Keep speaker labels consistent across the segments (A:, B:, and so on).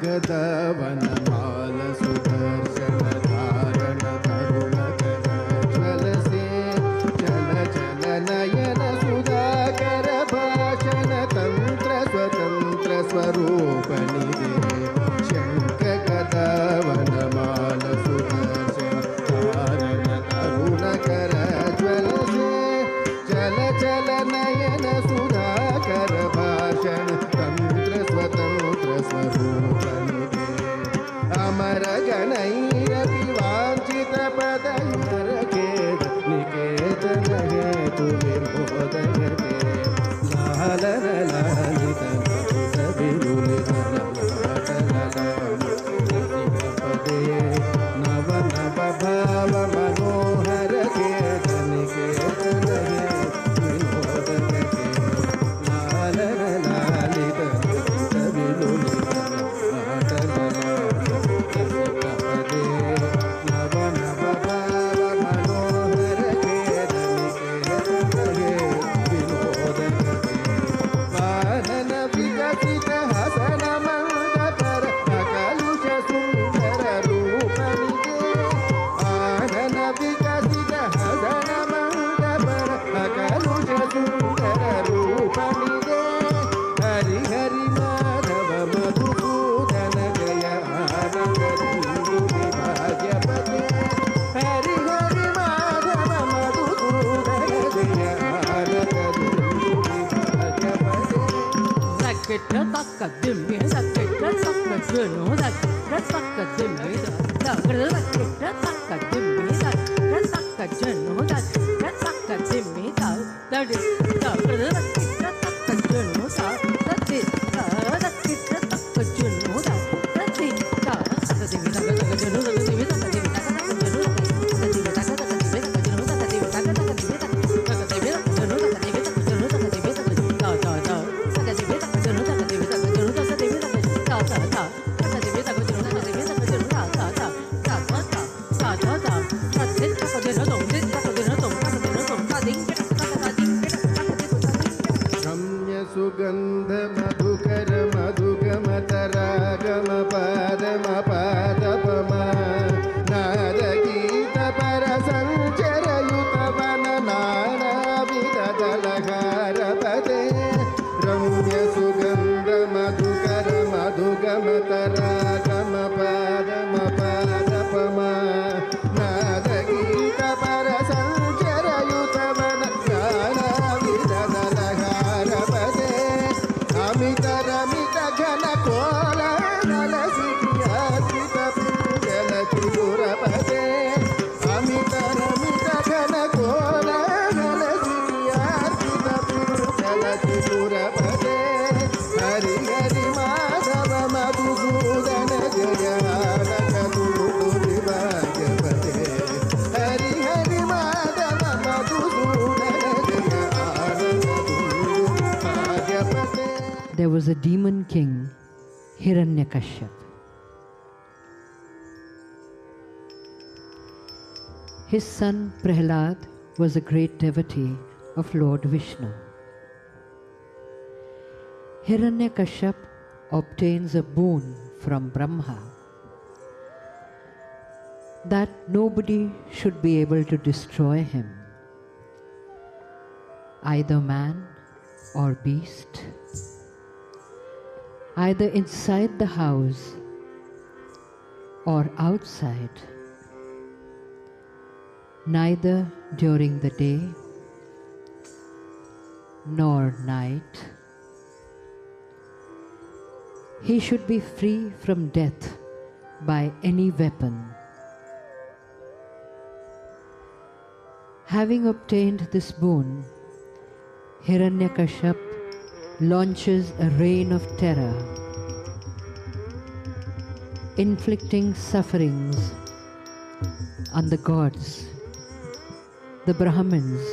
A: गदावनमाल सुदर्शन धारण तरुणकर ज्वल से चल चल नयन सुधाकर भाषण तंत्र स्वतंत्र स्वरूप निधे शंख गदावनमाल सुदर्शन धारण तरुणकर ज्वल से चल चल नयन सुधाकर भाषण तंत्र स्वतंत्र स्वरूप निधे अमर गणैरपि वांछित पदयुर खेद निकेतन हेतु विमोद गते लालन लालित मधुर विलुलित ललाट ललाटे नव नव भाव मनोहर खेद निकेतन हेतु विमोद गते लालन लालित मधुर विलुलित ललाट ललाटे नव नव भाव मनोहर खेद निकेतन हेतु विनोद गते वाहन विकसित हसन मंगतर अकलुष सुंदर रूप निधे आनन विकसित हसन मंगतर अकलुष सुंदर रूप निधे हरि हरि माधव मधुसूदन जय आनंद सिंधु विभाग्यपते हरि हरि माधव मधुसूदन जय आनंद Sindhu विभाग्यपते
B: Sakit takka dimmi sakit takka junu sakit takka dimmi sakit takka dimmi sakit takka junu sakit takka dimmi sakit takka junu sakit takka junu
A: रम्य सुगंध मधुकर मधुगमतरागम पादम पादपमा नाद गीत पर संचर युत वन नानाविध दलहार पदे रम्य सुगंध मधुकर मधुगमतरागम पादम पादपमा नाद गीत पर संचर युत वन नानाविध दलहार पदे अमित रमित घन कोल नल सिखियात्रित पिंजल त्रिपुर पदे अमित रमित घन कोल नल सिखियात्रित पिंजल त्रिपुर पदे हरि हरि माधव मधुसूदन जय आनंद सिंधु विभाग्यपते हरि हरि माधव मधुसूदन जय आनंद Sindhu विभाग्यपते.
B: There was a demon king, Hiranyakashyap. His son Prahlad was a great devotee of Lord Vishnu. Hiranyakashyap obtains a boon from Brahma that nobody should be able to destroy him, either man or beast, either inside the house or outside, neither during the day nor night. He should be free from death by any weapon. Having obtained this boon, Hiranyakashyap launches a reign of terror, inflicting sufferings on the gods, the Brahmins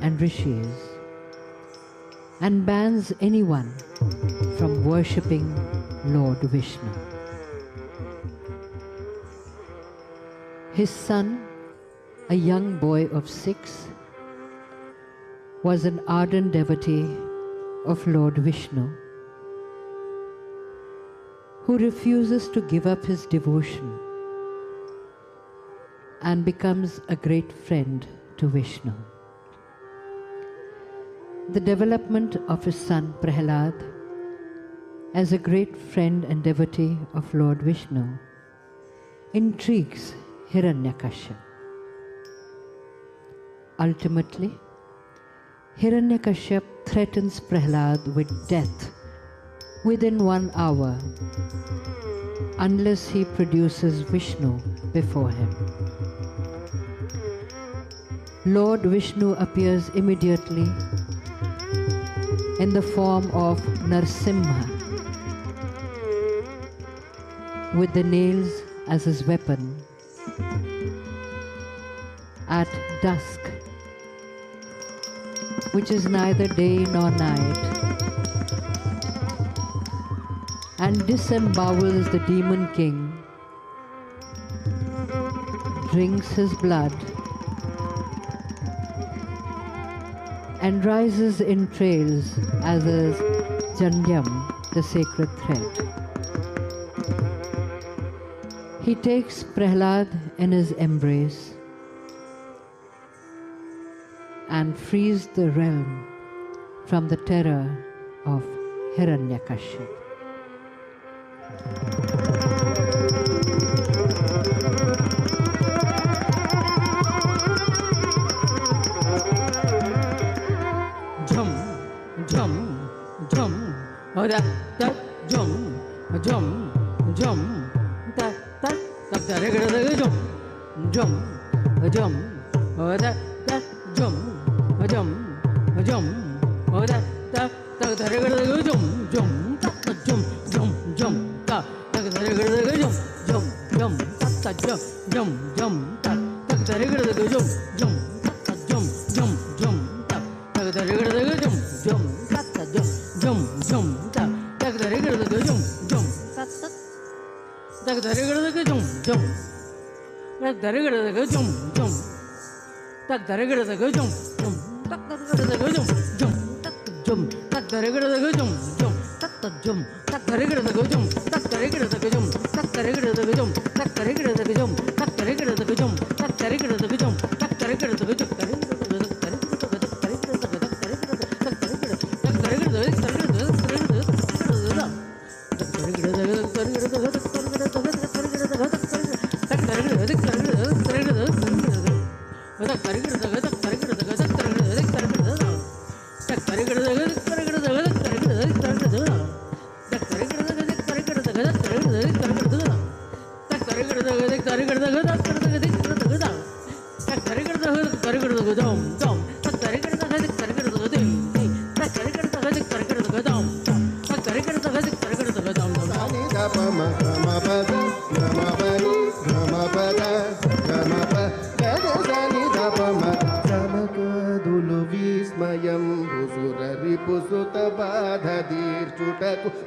B: and Rishis, and bans anyone from worshipping Lord Vishnu. His son, a young boy of 6, was an ardent devotee of Lord Vishnu who refuses to give up his devotion and becomes a great friend to Vishnu. The development of his son Prahlad as a great friend and devotee of Lord Vishnu intrigues Hiranyakashipu. Ultimately, Hiranyakashipu threatens Prahlad with death within 1 hour unless he produces Vishnu before him. Lord Vishnu appears immediately in the form of Narsimha with the nails as his weapon at dusk, which is neither day nor night, and disembowels the demon king, drinks his blood, and rises in trails as is Jandyam, the sacred thread. He takes Prahlad in his embrace and frees the realm from the terror of Hiranyakashipu.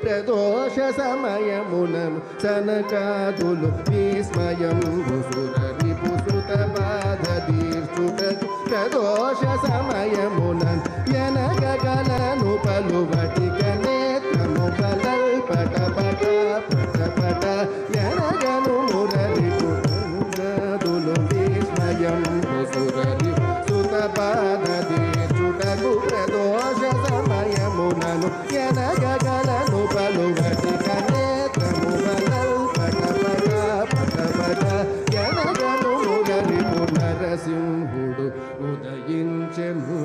A: ప్రదోష సమయమునను సనకాదులు విస్మయం భుసురరిపుసుత బాధ తీర్చుటకు ప్రదోష సమయమునను ఎనగగలను పలువటిక నేత్రము బలల్ పట పట పట పట ఎనగను మురరిపుటను విస్మయం భుసురరిపుసుత బాధ తీర్చుటకు ప్రదోష సమయమునను ఎనగగలను పలువటిక నేత్రము బలల్ పట పట పట పట ఎనగను మురరిపు నరసింహుడు ఉదయించెను.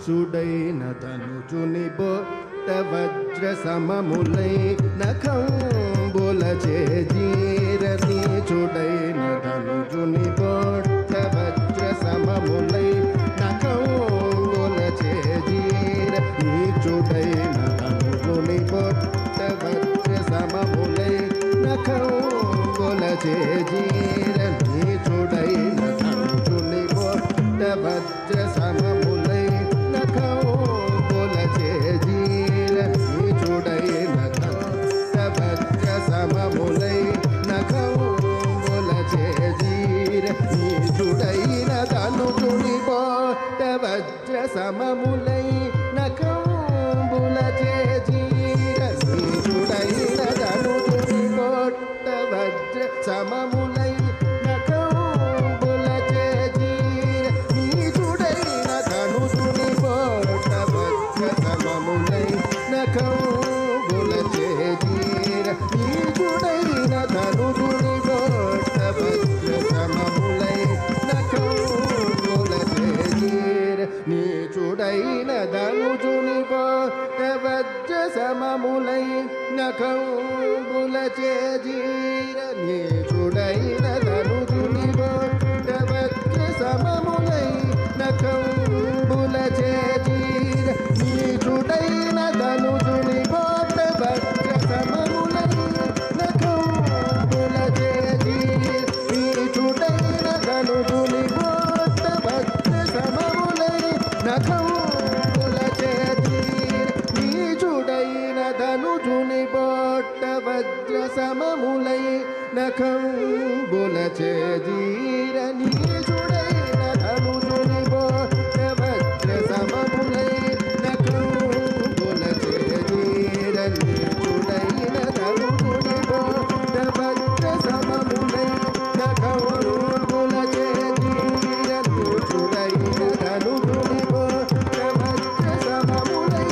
A: చూడైన తనుజుని బొట్ట వజ్ర సమములై నఖంబుల చేజీరని చూడైన తనుజుని బొట్ట వజ్ర సమములై సమములై నకంబుల చేజీర నీచుడైన ధనుజుని కొట్ట వజ్ర సమములై నకంబుల చేజీర నీచుడైన ధనుజుని కొట్ట వజ్ర సమములై నకంబుల చేజీర నీచుడైన ధనుజుని కొట్ట వజ్ర సమములై నకంబుల చేజీర నీచుడైన ధనుజుని కొట్ట వజ్ర సమములై నకంబుల చేజీర నీచుడైన ధనుజుని కొట్ట వజ్ర సమములై నకంబుల చేజీర నీచుడైన ధనుజుని కొట్ట వజ్ర సమములై నకంబుల చేజీర నీచుడైన ధనుజుని కొట్ట వజ్ర సమములై నకంబుల చేజీర నీచుడైన ధనుజుని కొట్ట వజ్ర సమములై నకంబుల చేజీర నీచుడైన ధనుజుని కొట్ట వజ్ర సమములై నకంబుల చేజీర నీచుడైన ధనుజుని కొట్ట వజ్ర సమములై నకంబుల చేజీర నీచుడైన ధనుజుని కొట్ట వజ్ర సమములై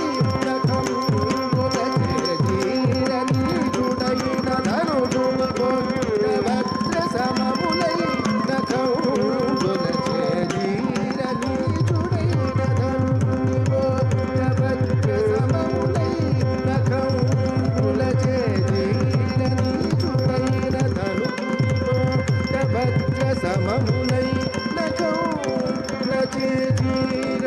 A: నకంబుల చేజీర నీచుడైన ధనుజుని కొట్ట వజ్ర సమములై నకంబుల చేజీర నీచుడైన ధనుజుని కొట్ట వజ్ర సమములై నకంబుల చేజీర నీచుడైన ధనుజుని కొట్ట వజ్ర సమములై నకంబుల చేజీర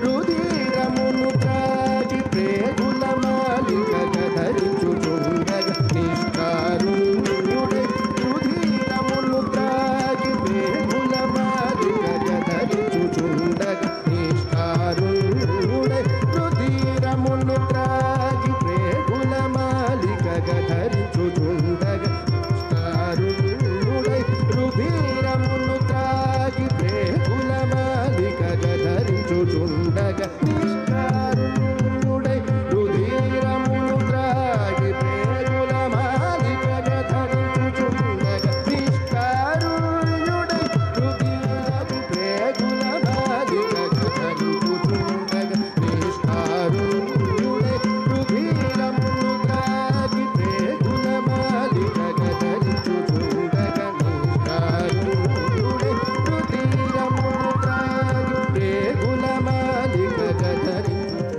A: రుధిరమును త్రాగి ప్రేగుల మాలిక ధరించుచుండగ నిష్కారుణ్యుడై రుధిరమును త్రాగి ప్రేగుల మాలిక ధరించుచుండగ నిష్కారుణ్యుడై రుధిరమును త్రాగి ప్రేగుల మాలిక ధరించుచుండగ నిష్కారుణ్యుడై రుధిరమును త్రాగి ప్రేగుల మాలిక ధరించుచుండగ నిష్కారుణ్యుడై రుధిరమును త్రాగి ప్రేగుల మాలిక ధరించుచుండగ నిష్కారుణ్యుడై రుధిరము ప్రేగుల మాలిక ధరించుచుండగ నిష్కారుణ్యుడై రుధిరమును త్రాగి ప్రేగుల మాలిక ధరించుచుండగ నిష్కారుణ్యుడై రుధిరమును త్రాగి ప్రేగుల మాలిక ధరించు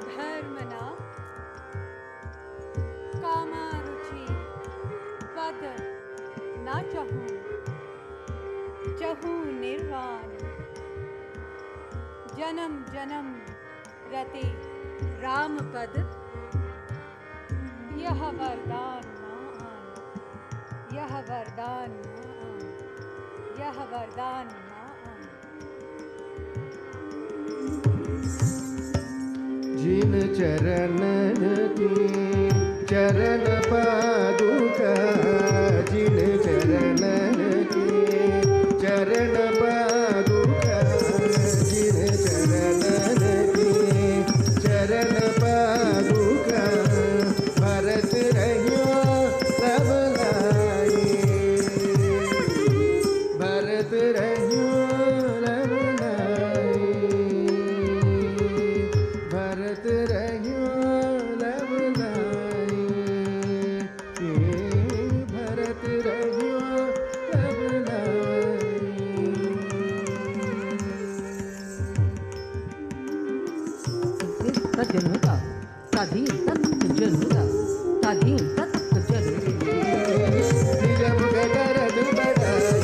C: धर्मना कामारुचि पद न चहूँ चहूँ निर्वाण जन्म जन्म रति राम पद यह वरदान मान यह वरदान मान यह वरदान मान
A: जिन चरणन की चरण पादुका जिन चरणन की चरण पादुका जिन चरणन की चरण पादुका भरत रहियो सब लाई भरत रहियो सब लाई भरत रहियो लब लाई भरत रहियो लब लाई
B: तजनुदा ताधी तत जनुदा ताधी तत जनुदा
A: निज मुख गरज बड़ाई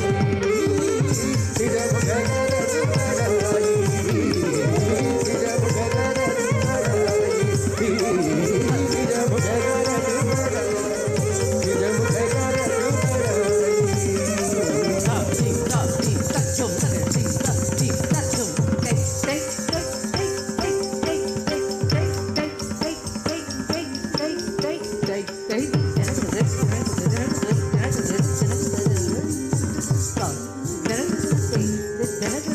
A: निज मुख गरज बड़ाई निज मुख गरज बड़ाई निज मुख गरज बड़ाई निज मुख गरज बड़ाई
B: ताधी तत जनुदा జనక